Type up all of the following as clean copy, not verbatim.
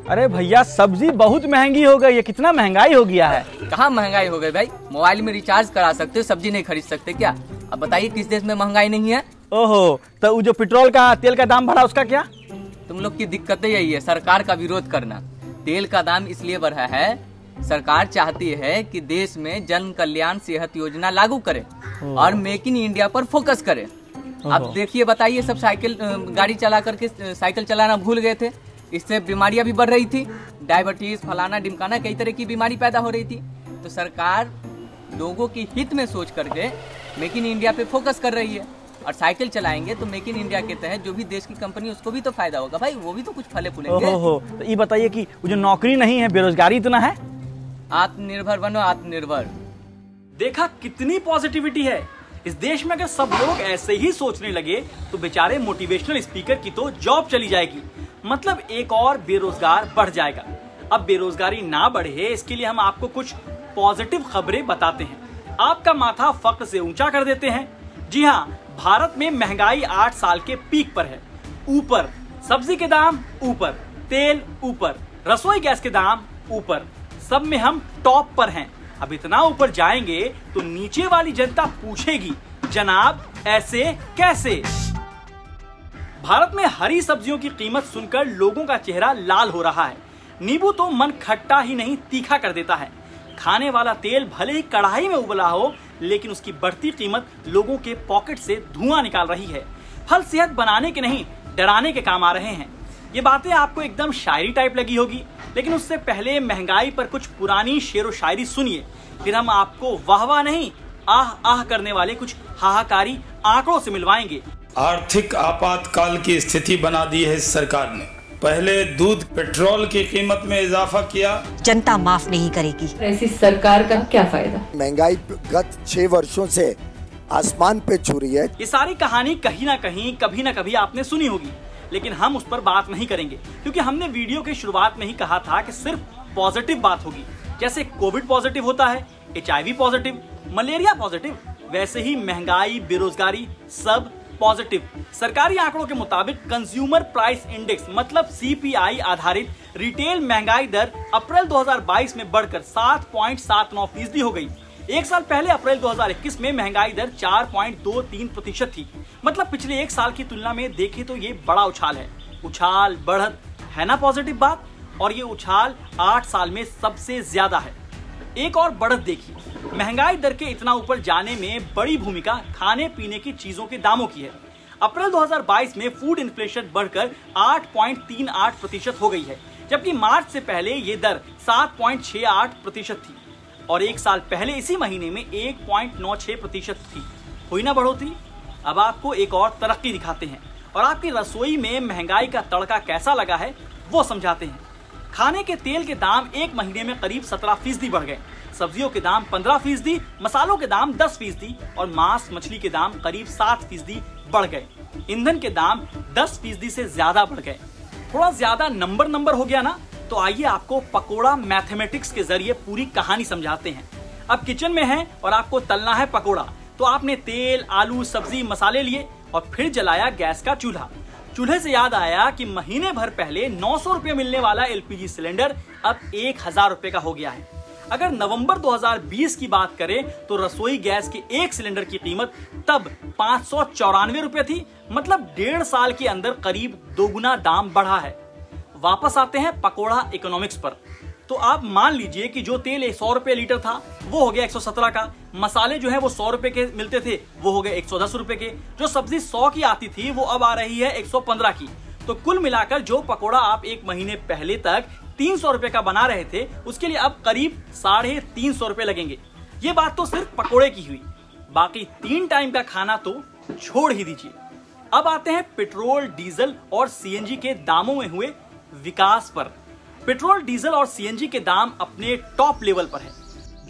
अरे भैया सब्जी बहुत महंगी हो गई है, कितना महंगाई हो गया है। कहाँ महंगाई हो गई भाई, मोबाइल में रिचार्ज करा सकते हो, सब्जी नहीं खरीद सकते क्या? अब बताइए किस देश में महंगाई नहीं है? ओहो, तो जो पेट्रोल का तेल का दाम बढ़ा उसका क्या? तुम लोग की दिक्कतें यही है, सरकार का विरोध करना। तेल का दाम इसलिए बढ़ा है, सरकार चाहती है कि देश में जन कल्याण सेहत योजना लागू करे और मेक इन इंडिया पर फोकस करे। अब देखिए, बताइए, सब साइकिल गाड़ी चला करके साइकिल चलाना भूल गए थे, इससे बीमारियां भी बढ़ रही थी, डायबिटीज, फलाना ढिमकाना, कई तरह की बीमारी पैदा हो रही थी। तो सरकार लोगों की हित में सोच करके मेक इन इंडिया पे फोकस कर रही है। और साइकिल चलाएंगे तो मेक इन इंडिया के तहत जो भी देश की कंपनी उसको भी तो फायदा होगा भाई, वो भी तो कुछ फले फूलेंगे। तो ये बताइए कि वो जो नौकरी नहीं है, बेरोजगारी इतना है। आत्मनिर्भर बनो, आत्मनिर्भर। देखा कितनी पॉजिटिविटी है इस देश में। अगर सब लोग ऐसे ही सोचने लगे तो बेचारे मोटिवेशनल स्पीकर की तो जॉब चली जाएगी, मतलब एक और बेरोजगार बढ़ जाएगा। अब बेरोजगारी ना बढ़े इसके लिए हम आपको कुछ पॉजिटिव खबरें बताते हैं, आपका माथा फक्र से ऊंचा कर देते हैं। जी हाँ, भारत में महंगाई 8 साल के पीक पर है। ऊपर सब्जी के दाम, ऊपर तेल, ऊपर रसोई गैस के दाम, ऊपर सब में हम टॉप पर हैं। अब इतना ऊपर जाएंगे तो नीचे वाली जनता पूछेगी, जनाब ऐसे कैसे? भारत में हरी सब्जियों की कीमत सुनकर लोगों का चेहरा लाल हो रहा है। नींबू तो मन खट्टा ही नहीं तीखा कर देता है। खाने वाला तेल भले ही कढ़ाई में उबला हो, लेकिन उसकी बढ़ती कीमत लोगों के पॉकेट से धुआं निकाल रही है। फल सेहत बनाने के नहीं, डराने के काम आ रहे हैं। ये बातें आपको एकदम शायरी टाइप लगी होगी, लेकिन उससे पहले महंगाई पर कुछ पुरानी शेरो शायरी सुनिए, फिर हम आपको वाह वाह नहीं, आह आह करने वाले कुछ हाहाकारी आंकड़ों से मिलवाएंगे। आर्थिक आपातकाल की स्थिति बना दी है इस सरकार ने। पहले दूध, पेट्रोल की कीमत में इजाफा किया, जनता माफ नहीं करेगी। ऐसी सरकार का क्या फायदा? महंगाई गत 6 वर्षों से आसमान पे छू रही है। ये सारी कहानी कहीं ना कहीं, कभी ना कभी आपने सुनी होगी, लेकिन हम उस पर बात नहीं करेंगे, क्योंकि हमने वीडियो के शुरुआत में ही कहा था कि सिर्फ पॉजिटिव बात होगी। जैसे कोविड पॉजिटिव होता है, HIV पॉजिटिव, मलेरिया पॉजिटिव, वैसे ही महंगाई, बेरोजगारी सब पॉजिटिव। सरकारी आंकड़ों के मुताबिक कंज्यूमर प्राइस इंडेक्स मतलब CPI आधारित रिटेल महंगाई दर अप्रैल 2022 में बढ़कर 7.79% हो गई। एक साल पहले अप्रैल 2021 में महंगाई दर 4.23% थी। मतलब पिछले एक साल की तुलना में देखें तो ये बड़ा उछाल है। उछाल, बढ़त है ना पॉजिटिव बात, और ये उछाल 8 साल में सबसे ज्यादा है। एक और बढ़त देखिए, महंगाई दर के इतना ऊपर जाने में बड़ी भूमिका खाने पीने की चीजों के दामों की है। अप्रैल 2022 में फूड इन्फ्लेशन बढ़कर 8.38% हो गई है, जबकि मार्च से पहले ये दर 7.68% थी और एक साल पहले इसी महीने में 1.96% थी। हुई ना बढ़ोतरी? अब आपको एक और तरक्की दिखाते हैं और आपकी रसोई में महंगाई का तड़का कैसा लगा है वो समझाते हैं। खाने के तेल के दाम एक महीने में करीब 17% बढ़ गए, सब्जियों के दाम 15%, मसालों के दाम 10% और मांस मछली के दाम करीब 7% बढ़ गए। ईंधन के दाम 10% से ज्यादा बढ़ गए। थोड़ा ज्यादा नंबर हो गया ना, तो आइए आपको पकोड़ा मैथमेटिक्स के जरिए पूरी कहानी समझाते हैं। अब किचन में हैं और आपको तलना है पकोड़ा, तो आपने तेल, आलू, सब्जी, मसाले लिए और फिर जलाया गैस का चूल्हा। चूल्हे से याद आया कि महीने भर पहले 900 रुपये मिलने वाला LPG सिलेंडर अब 1000 रुपये का हो गया है। अगर नवंबर 2020 की बात करें तो रसोई गैस के एक सिलेंडर की कीमत तब 594 रुपये थी। मतलब 1.5 साल के अंदर करीब 2 गुना दाम बढ़ा है। वापस आते हैं पकोड़ा इकोनॉमिक्स पर। तो आप मान लीजिए कि जो तेल 100 रुपये लीटर था वो हो गया 117 का, मसाले जो है वो 100 रुपए के मिलते थे वो हो गए 110 रुपए के, जो सब्जी 100 की आती थी वो अब आ रही है 115 की। तो कुल मिलाकर जो पकोड़ा आप एक महीने पहले तक 300 रुपए का बना रहे थे उसके लिए अब करीब 350 रुपए लगेंगे। ये बात तो सिर्फ पकोड़े की हुई, बाकी 3 टाइम का खाना तो छोड़ ही दीजिए। अब आते हैं पेट्रोल, डीजल और CNG के दामों में हुए विकास पर। पेट्रोल, डीजल और CNG के दाम अपने टॉप लेवल पर है।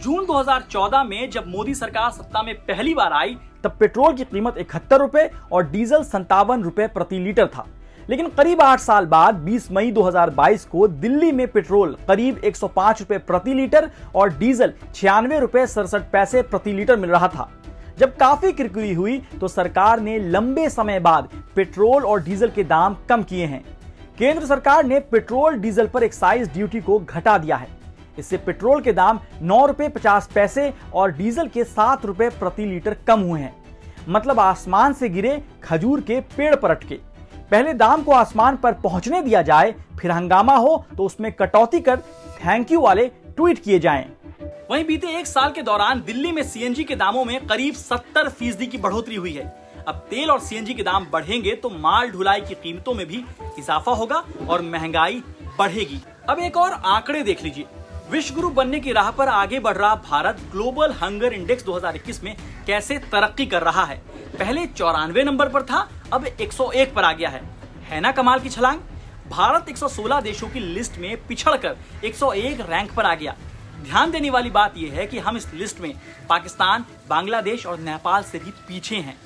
जून 2014 में जब मोदी सरकार सत्ता में पहली बार आई तब पेट्रोल की कीमत 71 रुपए और डीजल 57 रुपए प्रति लीटर था। लेकिन करीब 8 साल बाद 20 मई 2022 को दिल्ली में पेट्रोल करीब 105 रुपए प्रति लीटर और डीजल 96 रुपए 67 पैसे प्रति लीटर मिल रहा था। जब काफी किरकिरी हुई तो सरकार ने लंबे समय बाद पेट्रोल और डीजल के दाम कम किए हैं। केंद्र सरकार ने पेट्रोल डीजल पर एक्साइज ड्यूटी को घटा दिया है। इससे पेट्रोल के दाम 9 रुपए 50 पैसे और डीजल के 7 रुपए प्रति लीटर कम हुए हैं। मतलब आसमान से गिरे खजूर के पेड़ पर अटके। पहले दाम को आसमान पर पहुंचने दिया जाए, फिर हंगामा हो तो उसमें कटौती कर थैंक यू वाले ट्वीट किए जाएं। वहीं बीते एक साल के दौरान दिल्ली में सीएनजी के दामों में करीब 70% की बढ़ोतरी हुई है। अब तेल और सीएनजी के दाम बढ़ेंगे तो माल ढुलाई की कीमतों में भी इजाफा होगा और महंगाई बढ़ेगी। अब एक और आंकड़े देख लीजिए। विश्व गुरु बनने की राह पर आगे बढ़ रहा भारत ग्लोबल हंगर इंडेक्स 2021 में कैसे तरक्की कर रहा है। पहले 94 नंबर पर था, अब 101 पर आ गया है ना कमाल की छलांग। भारत 116 देशों की लिस्ट में पिछड़कर 101 रैंक पर आ गया। ध्यान देने वाली बात यह है कि हम इस लिस्ट में पाकिस्तान, बांग्लादेश और नेपाल से भी पीछे हैं।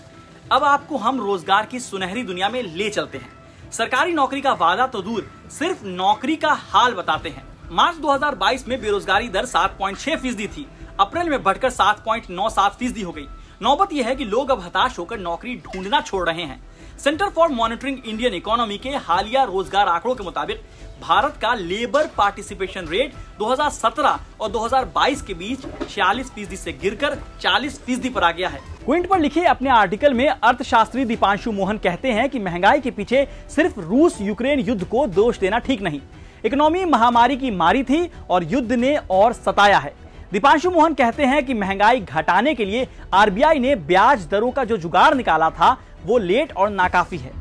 अब आपको हम रोजगार की सुनहरी दुनिया में ले चलते हैं। सरकारी नौकरी का वादा तो दूर, सिर्फ नौकरी का हाल बताते हैं। मार्च 2022 में बेरोजगारी दर 7.6% थी, अप्रैल में बढ़कर 7.97% हो गई। नौबत यह है कि लोग अब हताश होकर नौकरी ढूंढना छोड़ रहे हैं। Centre for monitoring Indian economy के हालिया रोजगार आंकड़ों के मुताबिक भारत का लेबर पार्टिसिपेशन रेट 2017 और 2022 के बीच 46% से गिरकर 40% पर आ गया है। क्विंट पर लिखे अपने आर्टिकल में अर्थशास्त्री दीपांशु मोहन कहते हैं कि महंगाई के पीछे सिर्फ रूस यूक्रेन युद्ध को दोष देना ठीक नहीं। इकोनॉमी महामारी की मारी थी और युद्ध ने और सताया है। दीपांशु मोहन कहते हैं कि महंगाई घटाने के लिए आरबीआई ने ब्याज दरों का जो जुगाड़ निकाला था वो लेट और नाकाफी है।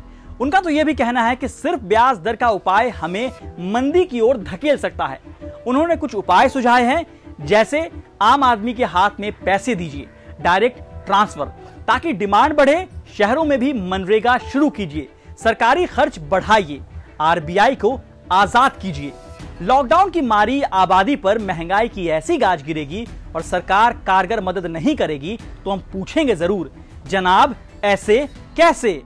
उनका तो यह भी कहना है कि सिर्फ ब्याज दर का उपाय हमें मंदी की ओर धकेल सकता है। उन्होंने कुछ उपाय सुझाए हैं, जैसे आम आदमी के हाथ में पैसे दीजिए, डायरेक्ट ट्रांसफर, ताकि डिमांड बढ़े। शहरों में भी मनरेगा शुरू कीजिए, सरकारी खर्च बढ़ाइए, आरबीआई को आजाद कीजिए। लॉकडाउन की मारी आबादी पर महंगाई की ऐसी गाज गिरेगी और सरकार कारगर मदद नहीं करेगी तो हम पूछेंगे जरूर, जनाब ऐसे कैसे।